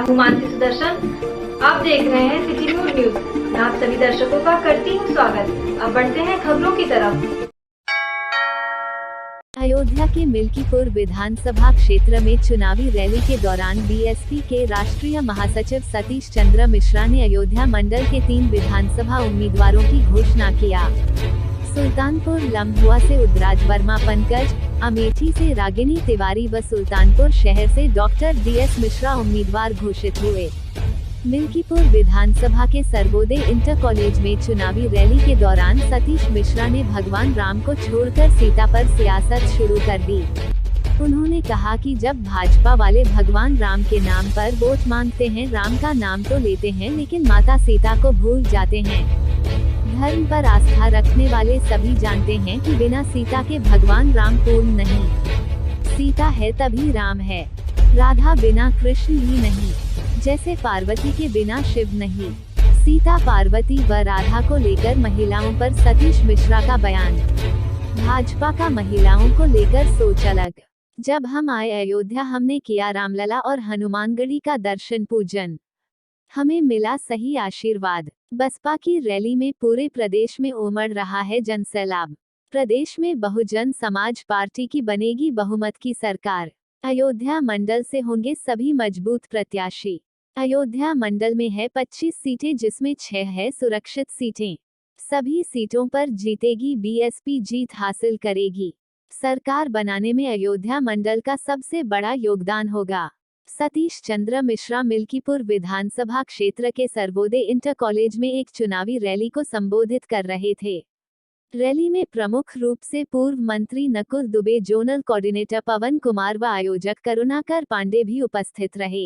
हूँ मानसी सुदर्शन। आप देख रहे हैं सिटी न्यूज। मैं आप सभी दर्शकों का करती हूँ स्वागत। अब बढ़ते हैं खबरों की तरफ। अयोध्या के मिल्कीपुर विधानसभा क्षेत्र में चुनावी रैली के दौरान बीएसपी के राष्ट्रीय महासचिव सतीश चंद्र मिश्रा ने अयोध्या मंडल के 3 विधानसभा उम्मीदवारों की घोषणा किया। सुल्तानपुर लम्भुआ से उदराज वर्मा पंकज, अमेठी से रागिनी तिवारी व सुल्तानपुर शहर से डॉक्टर डीएस मिश्रा उम्मीदवार घोषित हुए। मिल्कीपुर विधानसभा के सर्वोदय इंटर कॉलेज में चुनावी रैली के दौरान सतीश मिश्रा ने भगवान राम को छोड़कर सीता पर सियासत शुरू कर दी। उन्होंने कहा कि जब भाजपा वाले भगवान राम के नाम पर वोट मांगते हैं, राम का नाम तो लेते हैं लेकिन माता सीता को भूल जाते हैं। धर्म पर आस्था रखने वाले सभी जानते हैं कि बिना सीता के भगवान राम पूर्ण नहीं। सीता है तभी राम है। राधा बिना कृष्ण भी नहीं, जैसे पार्वती के बिना शिव नहीं। सीता पार्वती व राधा को लेकर महिलाओं पर सतीश मिश्रा का बयान। भाजपा का महिलाओं को लेकर सोच अलग। जब हम आए अयोध्या हमने किया रामलला और हनुमानगढ़ी का दर्शन पूजन। हमें मिला सही आशीर्वाद। बसपा की रैली में पूरे प्रदेश में उमड़ रहा है जनसैलाब। प्रदेश में बहुजन समाज पार्टी की बनेगी बहुमत की सरकार। अयोध्या मंडल से होंगे सभी मजबूत प्रत्याशी। अयोध्या मंडल में है 25 सीटें जिसमें 6 है सुरक्षित सीटें। सभी सीटों पर जीतेगी बीएसपी, जीत हासिल करेगी। सरकार बनाने में अयोध्या मंडल का सबसे बड़ा योगदान होगा। सतीश चंद्र मिश्रा मिल्कीपुर विधानसभा क्षेत्र के सर्वोदय इंटर कॉलेज में एक चुनावी रैली को संबोधित कर रहे थे। रैली में प्रमुख रूप से पूर्व मंत्री नकुल दुबे, जोनल कोऑर्डिनेटर पवन कुमार व आयोजक करुणाकर पांडे भी उपस्थित रहे।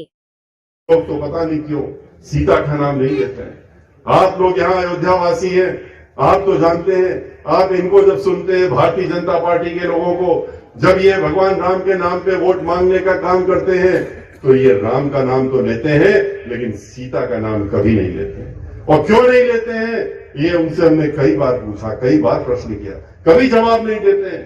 लोग तो पता नहीं क्यों सीता का नाम नहीं लेते हैं। आप लोग यहाँ अयोध्या वासी हैं, आप तो जानते हैं। आप इनको जब सुनते हैं, भारतीय जनता पार्टी के लोगों को, जब ये भगवान राम के नाम पे वोट मांगने का काम करते हैं तो ये राम का नाम तो लेते हैं लेकिन सीता का नाम कभी नहीं लेते हैं। और क्यों नहीं लेते हैं ये उनसे हमने कई बार पूछा, कई बार प्रश्न किया, कभी जवाब नहीं देते हैं।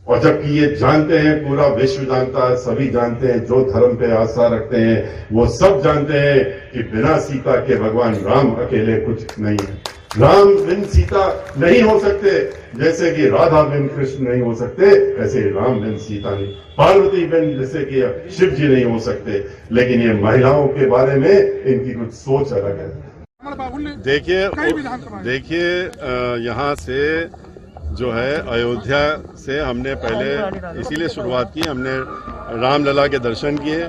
और जबकि ये जानते हैं, पूरा विश्व जानता है, सभी जानते हैं, जो धर्म पे आस्था रखते हैं वो सब जानते हैं कि बिना सीता के भगवान राम अकेले कुछ नहीं है। राम बिन सीता नहीं हो सकते, जैसे कि राधा बिन कृष्ण नहीं हो सकते, ऐसे राम बिन सीता नहीं, पार्वती बिन जैसे कि शिव जी नहीं हो सकते। लेकिन ये महिलाओं के बारे में इनकी कुछ सोच अलग है। देखिए यहाँ से जो है अयोध्या से हमने पहले इसीलिए शुरुआत की, हमने रामलला के दर्शन किए,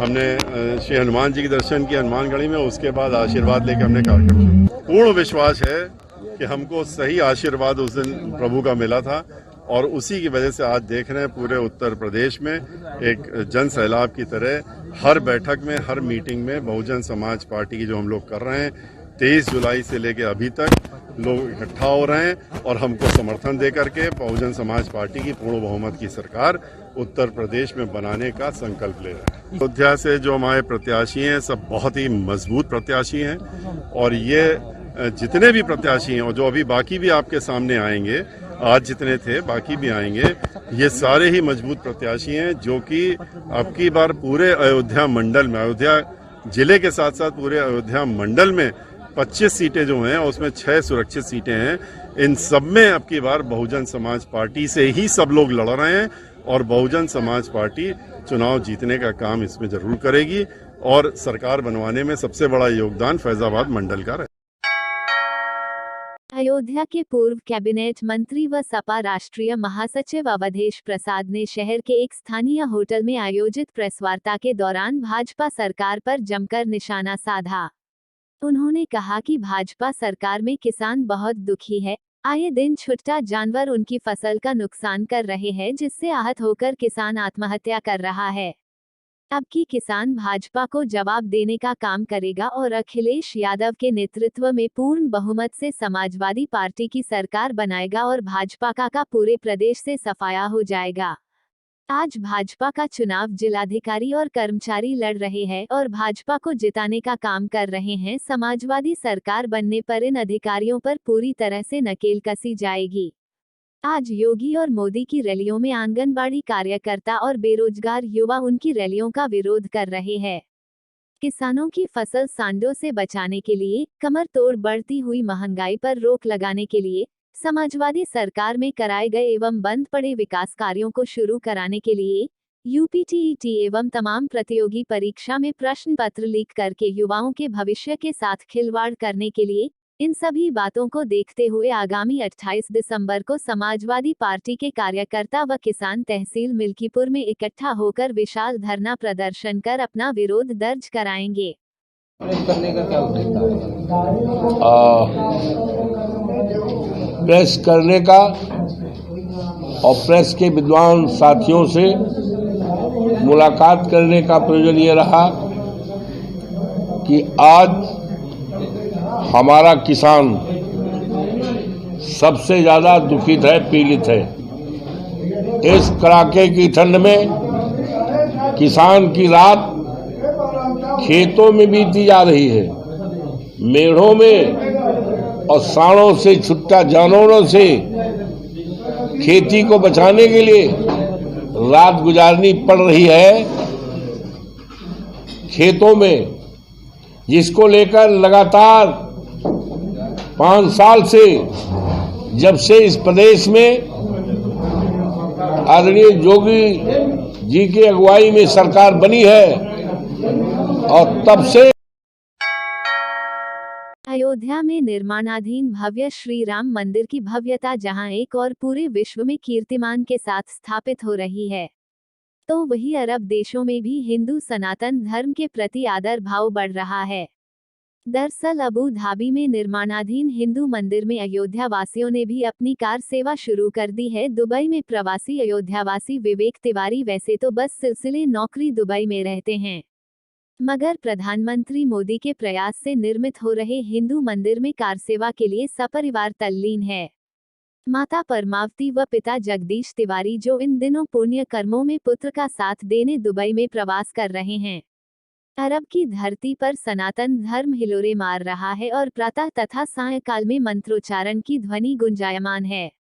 हमने श्री हनुमान जी के दर्शन किए हनुमानगढ़ी में। उसके बाद आशीर्वाद लेके हमने कार्यक्रम। पूर्ण विश्वास है कि हमको सही आशीर्वाद उस दिन प्रभु का मिला था और उसी की वजह से आज देख रहे हैं पूरे उत्तर प्रदेश में एक जन सैलाब की तरह हर बैठक में, हर मीटिंग में बहुजन समाज पार्टी की जो हम लोग कर रहे हैं, 23 जुलाई से लेकर अभी तक लोग इकट्ठा हो रहे हैं और हमको समर्थन दे करके बहुजन समाज पार्टी की पूर्ण बहुमत की सरकार उत्तर प्रदेश में बनाने का संकल्प ले रहे हैं। अयोध्या से जो हमारे प्रत्याशी हैं सब बहुत ही मजबूत प्रत्याशी हैं और ये जितने भी प्रत्याशी हैं और जो अभी बाकी भी आपके सामने आएंगे, आज जितने थे बाकी भी आएंगे, ये सारे ही मजबूत प्रत्याशी हैं जो कि अब की बार पूरे अयोध्या मंडल में, अयोध्या जिले के साथ साथ पूरे अयोध्या मंडल में 25 सीटें जो हैं उसमें 6 सुरक्षित सीटें हैं। इन सब में अब की बार बहुजन समाज पार्टी से ही सब लोग लड़ रहे हैं और बहुजन समाज पार्टी चुनाव जीतने का काम इसमें जरूर करेगी और सरकार बनवाने में सबसे बड़ा योगदान फैजाबाद मंडल का है। अयोध्या के पूर्व कैबिनेट मंत्री व सपा राष्ट्रीय महासचिव अवधेश प्रसाद ने शहर के एक स्थानीय होटल में आयोजित प्रेसवार्ता के दौरान भाजपा सरकार पर जमकर निशाना साधा। उन्होंने कहा कि भाजपा सरकार में किसान बहुत दुखी है। आए दिन छुट्टा जानवर उनकी फसल का नुकसान कर रहे हैं, जिससे आहत होकर किसान आत्महत्या कर रहा है। अब की किसान भाजपा को जवाब देने का काम करेगा और अखिलेश यादव के नेतृत्व में पूर्ण बहुमत से समाजवादी पार्टी की सरकार बनाएगा और भाजपा का पूरे प्रदेश से सफाया हो जाएगा। आज भाजपा का चुनाव जिलाधिकारी और कर्मचारी लड़ रहे हैं और भाजपा को जिताने का काम कर रहे हैं। समाजवादी सरकार बनने पर इन अधिकारियों पर पूरी तरह से नकेल कसी जाएगी। आज योगी और मोदी की रैलियों में आंगनबाड़ी कार्यकर्ता और बेरोजगार युवा उनकी रैलियों का विरोध कर रहे हैं। किसानों की फसल सांडों से बचाने के लिए, कमर तोड़ बढ़ती हुई महंगाई पर रोक लगाने के लिए, समाजवादी सरकार में कराए गए एवं बंद पड़े विकास कार्यों को शुरू कराने के लिए यूपीटीईटी एवं तमाम प्रतियोगी परीक्षा में प्रश्न पत्र लीक करके युवाओं के भविष्य के साथ खिलवाड़ करने के लिए, इन सभी बातों को देखते हुए आगामी 28 दिसंबर को समाजवादी पार्टी के कार्यकर्ता व किसान तहसील मिल्कीपुर में इकट्ठा होकर विशाल धरना प्रदर्शन कर अपना विरोध दर्ज कराएंगे। करने का क्या उद्देश्य है? प्रेस करने का और प्रेस के विद्वान साथियों से मुलाकात करने का प्रयोजन ये रहा कि आज हमारा किसान सबसे ज्यादा दुखित है, पीड़ित है। इस कड़ाके की ठंड में किसान की रात खेतों में बीती जा रही है। मेढ़ों में और सांडों से, छुट्टा जानवरों से खेती को बचाने के लिए रात गुजारनी पड़ रही है खेतों में, जिसको लेकर लगातार 5 साल से, जब से इस प्रदेश में आदरणीय योगी जी की अगुवाई में सरकार बनी है, और तब से अयोध्या में निर्माणाधीन भव्य श्री राम मंदिर की भव्यता जहां एक और पूरे विश्व में कीर्तिमान के साथ स्थापित हो रही है, तो वही अरब देशों में भी हिंदू सनातन धर्म के प्रति आदर भाव बढ़ रहा है। दरअसल अबू धाबी में निर्माणाधीन हिंदू मंदिर में अयोध्या वासियों ने भी अपनी कार सेवा शुरू कर दी है। दुबई में प्रवासी अयोध्यावासी विवेक तिवारी वैसे तो बस सिलसिले नौकरी दुबई में रहते हैं, मगर प्रधानमंत्री मोदी के प्रयास से निर्मित हो रहे हिंदू मंदिर में कार सेवा के लिए सपरिवार तल्लीन है। माता परमावती व पिता जगदीश तिवारी जो इन दिनों पुण्य कर्मों में पुत्र का साथ देने दुबई में प्रवास कर रहे हैं। अरब की धरती पर सनातन धर्म हिलोरे मार रहा है और प्रातः तथा सायंकाल में मंत्रोच्चारण की ध्वनि गुंजायमान है।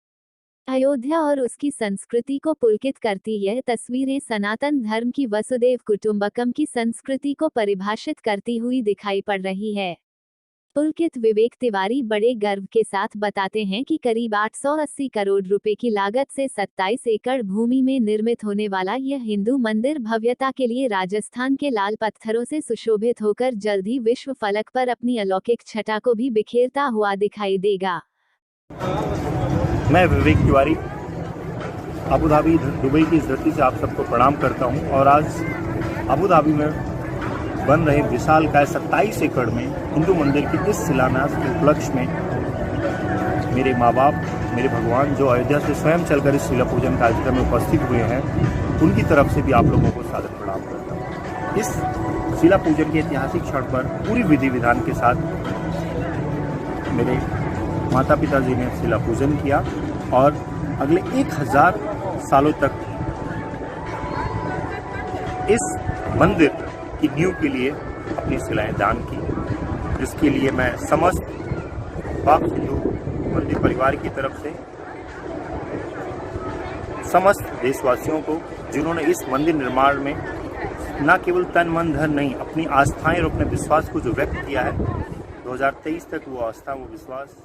अयोध्या और उसकी संस्कृति को पुलकित करती यह तस्वीरें सनातन धर्म की वसुदेव कुटुंबकम की संस्कृति को परिभाषित करती हुई दिखाई पड़ रही है। पुलकित विवेक तिवारी बड़े गर्व के साथ बताते हैं कि करीब 880 करोड़ रुपए की लागत से 27 एकड़ भूमि में निर्मित होने वाला यह हिंदू मंदिर भव्यता के लिए राजस्थान के लाल पत्थरों से सुशोभित होकर जल्द ही विश्व फलक पर अपनी अलौकिक छटा को भी बिखेरता हुआ दिखाई देगा। मैं Vivek Tiwari Abu Dhabi Dubai की इस धरती से आप सबको प्रणाम करता हूं, और आज अबू धाबी में बन रहे विशालकाय 27 एकड़ में हिंदू मंदिर के इस शिलान्यास के उपलक्ष्य में मेरे माँ बाप, मेरे भगवान जो अयोध्या से स्वयं चलकर इस शिला पूजन कार्यक्रम में उपस्थित हुए हैं, उनकी तरफ से भी आप लोगों को सादर प्रणाम करता हूँ। इस शिला पूजन के ऐतिहासिक क्षण पर पूरी विधि विधान के साथ मेरे माता पिताजी ने शिला पूजन किया और अगले 1000 सालों तक इस मंदिर की नींव के लिए अपनी शिलाएं दान की, जिसके लिए मैं समस्त पाक हिंदू मंदिर परिवार की तरफ से समस्त देशवासियों को, जिन्होंने इस मंदिर निर्माण में न केवल तन मन धन नहीं, अपनी आस्थाएं और अपने विश्वास को जो व्यक्त किया है, 2023 तक वो आस्था, वो विश्वास।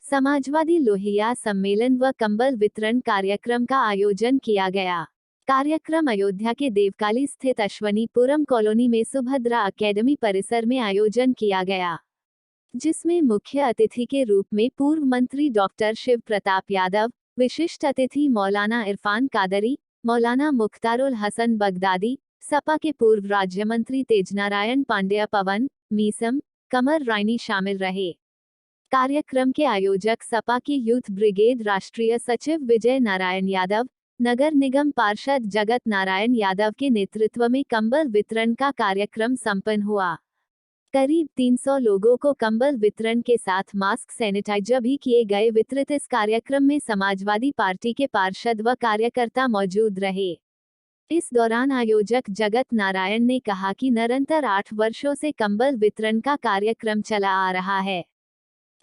समाजवादी लोहिया सम्मेलन व कंबल वितरण कार्यक्रम का आयोजन किया गया। कार्यक्रम अयोध्या के देवकाली स्थित अश्वनीपुरम कॉलोनी में सुभद्रा अकेडमी परिसर में आयोजन किया गया, जिसमें मुख्य अतिथि के रूप में पूर्व मंत्री डॉक्टर शिव प्रताप यादव, विशिष्ट अतिथि मौलाना इरफान कादरी, मौलाना मुख्तारुल हसन बगदादी, सपा के पूर्व राज्य मंत्री तेजनारायण पांड्या, पवन मीसम, कमर रानी शामिल रहे। कार्यक्रम के आयोजक सपा की यूथ ब्रिगेड राष्ट्रीय सचिव विजय नारायण यादव, नगर निगम पार्षद जगत नारायण यादव के नेतृत्व में कंबल वितरण का कार्यक्रम संपन्न हुआ। करीब 300 लोगों को कंबल वितरण के साथ मास्क, सैनिटाइजर भी किए गए वितरित। इस कार्यक्रम में समाजवादी पार्टी के पार्षद व कार्यकर्ता मौजूद रहे। इस दौरान आयोजक जगत नारायण ने कहा कि निरंतर 8 वर्षों से कंबल वितरण का कार्यक्रम चला आ रहा है।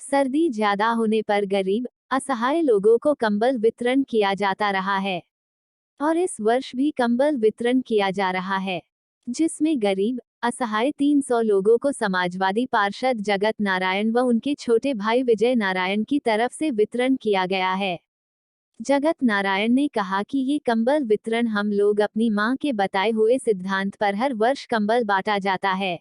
सर्दी ज्यादा होने पर गरीब, असहाय लोगों को कंबल वितरण किया जाता रहा है। और इस वर्ष भी कंबल वितरण किया जा रहा है, जिसमें गरीब असहाय 300 लोगों को समाजवादी पार्षद जगत नारायण व उनके छोटे भाई विजय नारायण की तरफ से वितरण किया गया है। जगत नारायण ने कहा कि ये कंबल वितरण हम लोग अपनी मां के बताए हुए सिद्धांत पर हर वर्ष कंबल बांटा जाता है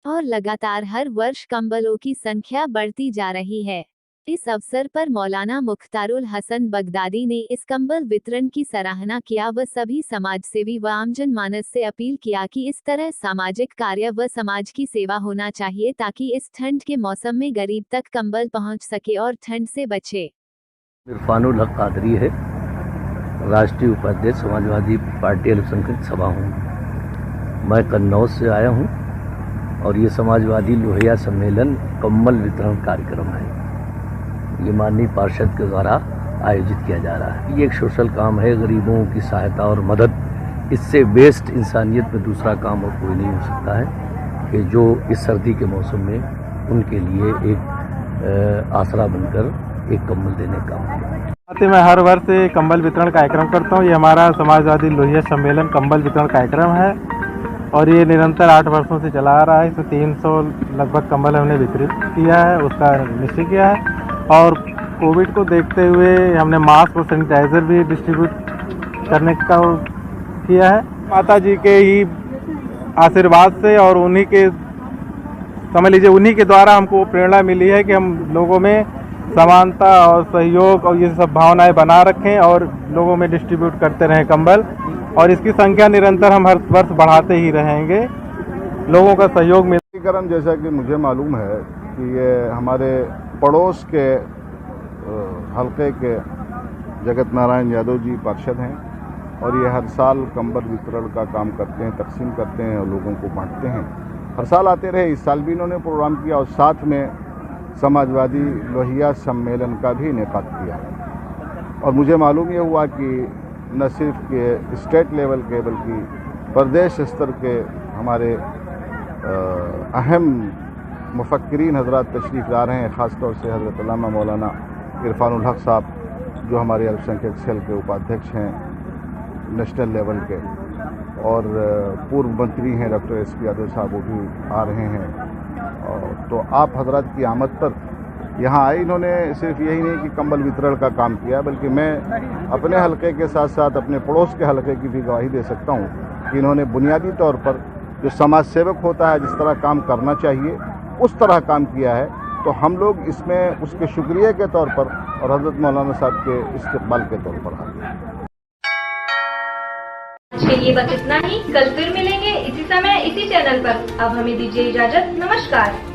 और लगातार हर वर्ष कंबलों की संख्या बढ़ती जा रही है। इस अवसर पर मौलाना मुख्तारुल हसन बगदादी ने इस कंबल वितरण की सराहना किया व सभी समाजसेवी व आमजन मानस से अपील किया कि इस तरह सामाजिक कार्य व समाज की सेवा होना चाहिए ताकि इस ठंड के मौसम में गरीब तक कंबल पहुंच सके और ठंड से बचे। इरफानुल हक कादरी है, राष्ट्रीय उपाध्यक्ष समाजवादी पार्टी अल्पसंख्यक सभा हूँ। मैं कन्नौज से आया हूँ और ये समाजवादी लोहिया सम्मेलन कंबल वितरण कार्यक्रम है। ये माननीय पार्षद के द्वारा आयोजित किया जा रहा है। ये एक सोशल काम है, गरीबों की सहायता और मदद। इससे बेस्ट इंसानियत में दूसरा काम और कोई नहीं हो सकता है कि जो इस सर्दी के मौसम में उनके लिए एक आसरा बनकर एक कंबल देने का। मैं हर वर्ष कंबल वितरण कार्यक्रम करता हूँ। ये हमारा समाजवादी लोहिया सम्मेलन कंबल वितरण कार्यक्रम है और ये निरंतर 8 वर्षों से चला आ रहा है। इसमें 300 लगभग कंबल हमने वितरित किया है, उसका निश्चय किया है। और कोविड को देखते हुए हमने मास्क और सैनिटाइजर भी डिस्ट्रीब्यूट करने का किया है। माता जी के ही आशीर्वाद से और उन्हीं के समझ लीजिए उन्हीं के द्वारा हमको प्रेरणा मिली है कि हम लोगों में समानता और सहयोग और ये सब भावनाएं बना रखें और लोगों में डिस्ट्रीब्यूट करते रहें कंबल। और इसकी संख्या निरंतर हम हर वर्ष बढ़ाते ही रहेंगे। लोगों का सहयोग मिल। जैसा कि मुझे मालूम है कि ये हमारे पड़ोस के हलके के जगत नारायण यादव जी पार्षद हैं और ये हर साल कंबल वितरण का काम करते हैं, तकसीम करते हैं और लोगों को बांटते हैं। हर साल आते रहे, इस साल भी इन्होंने प्रोग्राम किया और साथ में समाजवादी लोहिया सम्मेलन का भी इनेकाद किया। और मुझे मालूम ये हुआ कि न सिर्फ के स्टेट लेवल के बल्कि प्रदेश स्तर के हमारे अहम मुफक्किरीन हजरात तशरीफ़ ला रहे हैं, ख़ास तौर से हज़रत अल्लामा मौलाना इरफानुल हक साहब जो हमारे अल्पसंख्यक सेल के उपाध्यक्ष हैं नेशनल लेवल के, और पूर्व मंत्री हैं डॉक्टर SP यादव साहब, वो भी आ रहे हैं। तो आप हजरात की आमद पर यहाँ आए। इन्होंने सिर्फ यही नहीं कि कंबल वितरण का काम किया, बल्कि मैं अपने हलके के साथ साथ अपने पड़ोस के हलके की भी गवाही दे सकता हूँ कि इन्होंने बुनियादी तौर पर जो समाज सेवक होता है जिस तरह काम करना चाहिए उस तरह काम किया है। तो हम लोग इसमें उसके शुक्रिया के तौर पर और हजरत मौलाना साहब के इस्तकबाल के तौर पर आए। आज के लिए बस इतना ही। कल फिर मिलेंगे इसी समय इसी चैनल पर। अब हमें दीजिए इजाजत। नमस्कार।